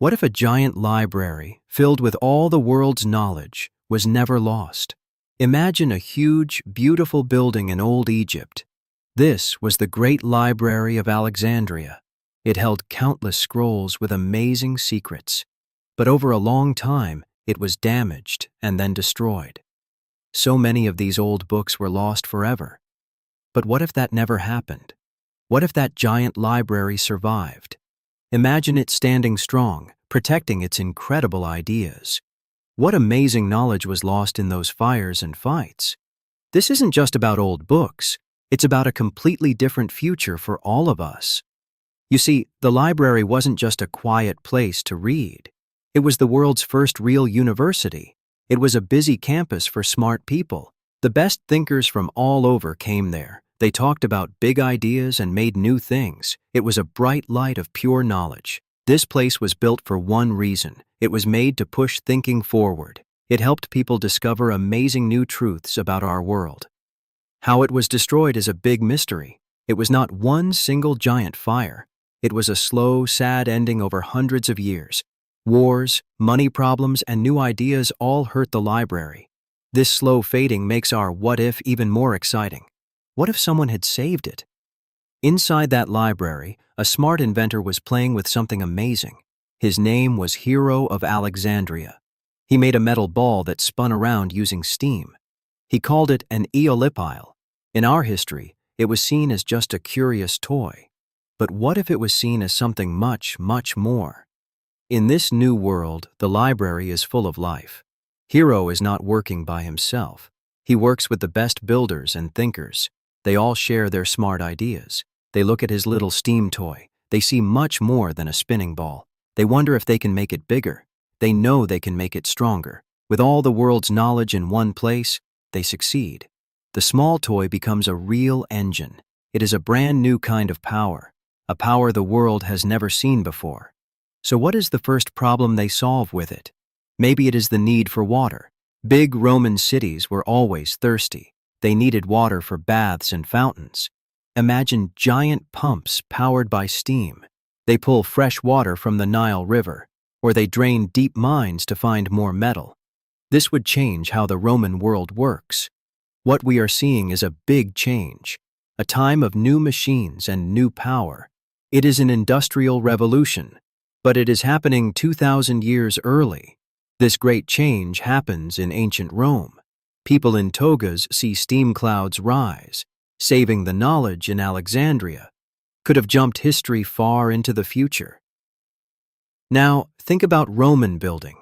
What if a giant library, filled with all the world's knowledge, was never lost? Imagine a huge, beautiful building in old Egypt. This was the great Library of Alexandria. It held countless scrolls with amazing secrets. But over a long time, it was damaged and then destroyed. So many of these old books were lost forever. But what if that never happened? What if that giant library survived? Imagine it standing strong, protecting its incredible ideas. What amazing knowledge was lost in those fires and fights? This isn't just about old books. It's about a completely different future for all of us. You see, the library wasn't just a quiet place to read. It was the world's first real university. It was a busy campus for smart people. The best thinkers from all over came there. They talked about big ideas and made new things. It was a bright light of pure knowledge. This place was built for one reason. It was made to push thinking forward. It helped people discover amazing new truths about our world. How it was destroyed is a big mystery. It was not one single giant fire. It was a slow, sad ending over hundreds of years. Wars, money problems, and new ideas all hurt the library. This slow fading makes our what if even more exciting. What if someone had saved it? Inside that library, a smart inventor was playing with something amazing. His name was Hero of Alexandria. He made a metal ball that spun around using steam. He called it an eolipile. In our history, it was seen as just a curious toy. But what if it was seen as something much, much more? In this new world, the library is full of life. Hero is not working by himself. He works with the best builders and thinkers. They all share their smart ideas. They look at his little steam toy. They see much more than a spinning ball. They wonder if they can make it bigger. They know they can make it stronger. With all the world's knowledge in one place, they succeed. The small toy becomes a real engine. It is a brand new kind of power, a power the world has never seen before. So what is the first problem they solve with it? Maybe it is the need for water. Big Roman cities were always thirsty. They needed water for baths and fountains. Imagine giant pumps powered by steam. They pull fresh water from the Nile River, or they drain deep mines to find more metal. This would change how the Roman world works. What we are seeing is a big change, a time of new machines and new power. It is an industrial revolution, but it is happening 2,000 years early. This great change happens in ancient Rome. People in togas see steam clouds rise. Saving the knowledge in Alexandria could have jumped history far into the future. Now, think about Roman building.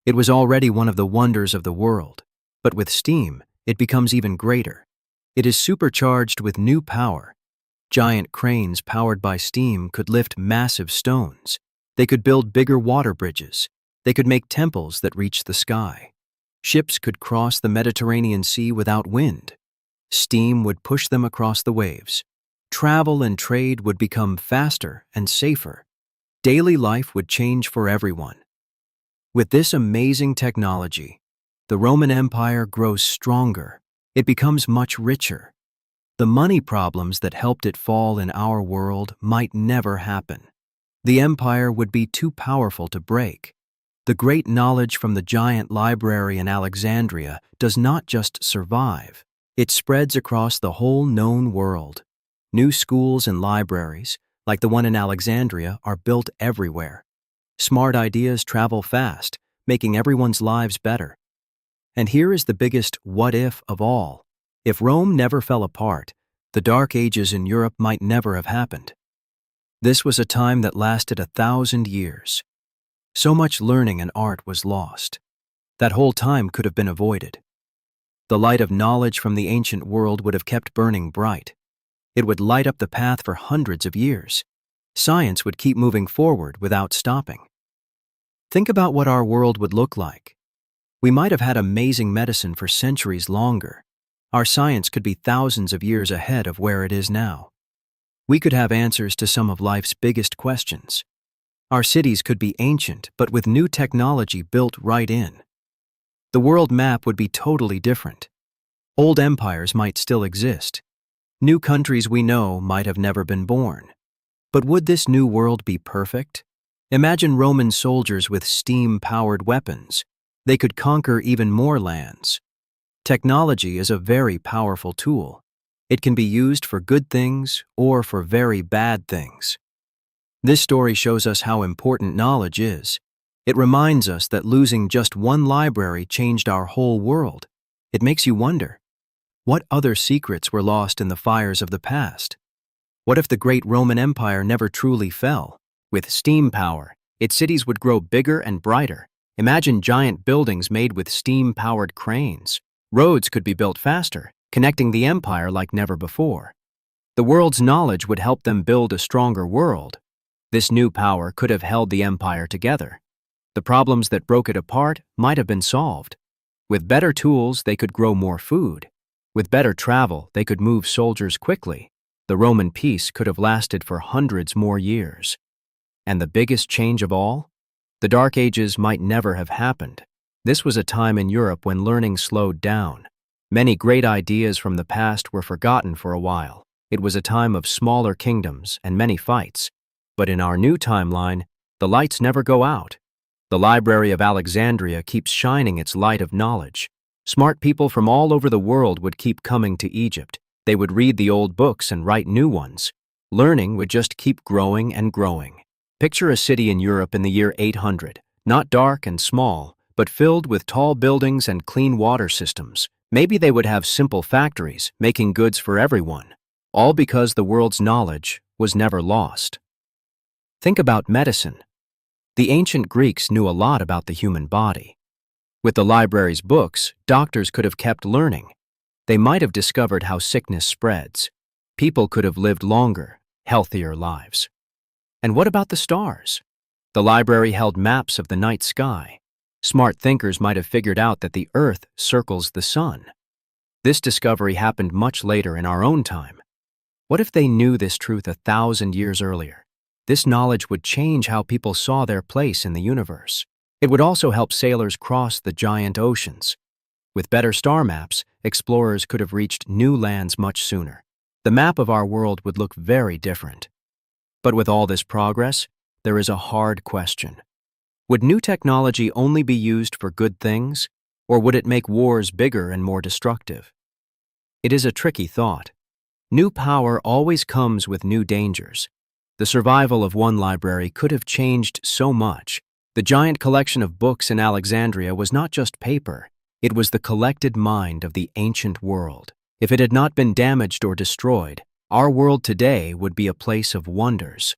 It was already one of the wonders of the world, but with steam, it becomes even greater. It is supercharged with new power. Giant cranes powered by steam could lift massive stones. They could build bigger water bridges. They could make temples that reach the sky. Ships could cross the Mediterranean Sea without wind. Steam would push them across the waves. Travel and trade would become faster and safer. Daily life would change for everyone. With this amazing technology, the Roman Empire grows stronger. It becomes much richer. The money problems that helped it fall in our world might never happen. The empire would be too powerful to break. The great knowledge from the giant library in Alexandria does not just survive. It spreads across the whole known world. New schools and libraries, like the one in Alexandria, are built everywhere. Smart ideas travel fast, making everyone's lives better. And here is the biggest what if of all. If Rome never fell apart, the Dark Ages in Europe might never have happened. This was a time that lasted 1,000 years. So much learning and art was lost. That whole time could have been avoided. The light of knowledge from the ancient world would have kept burning bright. It would light up the path for hundreds of years. Science would keep moving forward without stopping. Think about what our world would look like. We might have had amazing medicine for centuries longer. Our science could be thousands of years ahead of where it is now. We could have answers to some of life's biggest questions. Our cities could be ancient, but with new technology built right in. The world map would be totally different. Old empires might still exist. New countries we know might have never been born. But would this new world be perfect? Imagine Roman soldiers with steam-powered weapons. They could conquer even more lands. Technology is a very powerful tool. It can be used for good things or for very bad things. This story shows us how important knowledge is. It reminds us that losing just one library changed our whole world. It makes you wonder, what other secrets were lost in the fires of the past? What if the great Roman Empire never truly fell? With steam power, its cities would grow bigger and brighter. Imagine giant buildings made with steam-powered cranes. Roads could be built faster, connecting the empire like never before. The world's knowledge would help them build a stronger world. This new power could have held the empire together. The problems that broke it apart might have been solved. With better tools, they could grow more food. With better travel, they could move soldiers quickly. The Roman peace could have lasted for hundreds more years. And the biggest change of all? The Dark Ages might never have happened. This was a time in Europe when learning slowed down. Many great ideas from the past were forgotten for a while. It was a time of smaller kingdoms and many fights. But in our new timeline, the lights never go out. The Library of Alexandria keeps shining its light of knowledge. Smart people from all over the world would keep coming to Egypt. They would read the old books and write new ones. Learning would just keep growing and growing. Picture a city in Europe in the year 800, not dark and small, but filled with tall buildings and clean water systems. Maybe they would have simple factories, making goods for everyone, all because the world's knowledge was never lost. Think about medicine. The ancient Greeks knew a lot about the human body. With the library's books, doctors could have kept learning. They might have discovered how sickness spreads. People could have lived longer, healthier lives. And what about the stars? The library held maps of the night sky. Smart thinkers might have figured out that the Earth circles the sun. This discovery happened much later in our own time. What if they knew this truth 1,000 years earlier? This knowledge would change how people saw their place in the universe. It would also help sailors cross the giant oceans. With better star maps, explorers could have reached new lands much sooner. The map of our world would look very different. But with all this progress, there is a hard question. Would new technology only be used for good things, or would it make wars bigger and more destructive? It is a tricky thought. New power always comes with new dangers. The survival of one library could have changed so much. The giant collection of books in Alexandria was not just paper. It was the collected mind of the ancient world. If it had not been damaged or destroyed, our world today would be a place of wonders.